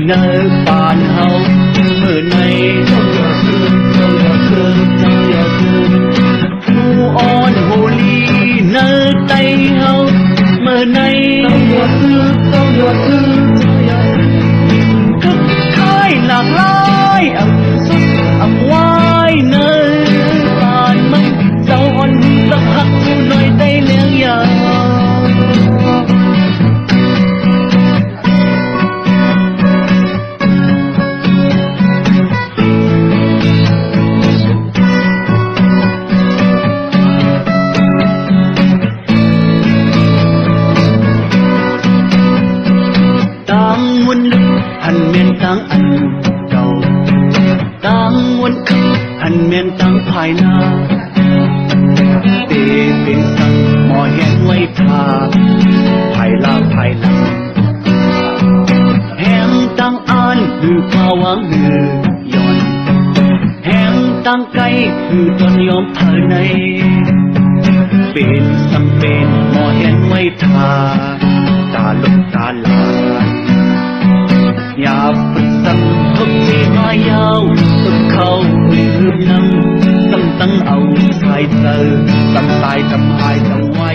เนอปานเฮาเมื่อในเจ้าอย่าซื้อเจ้าอย่าซื้อเจ้าอย่าซื้อผู้อ่อนโหลีเนอไตเฮาเมื่อในเจ้าอย่าซื้อเจ้าอย่าซื้อเจ้าอย่าซื้อคึกค่ายหลากหลายอับสุดอับวายเนอปานมันเจ้าอ่อนสักหักผู้น้อยได้เลี้ยงยาหันเมียนตั้งอันเก่าตั้งวันคืนหันเมียนตั้งภายหน้าเตเป็นสังหมอแหงไว้ทาภายล่างภายหลังแหงตั้งอ่านคือภาวะมือย่อนแหงตั้งไกลคือตนยอมภายในเป็นสังเป็นหมอแหงไว้ทาตาลุกตาลาอย่าประสังพบที่มายาวสุดเขาลืมนำตั้งเอาใครเจอตั้งตายตั้งหายตั้งไว้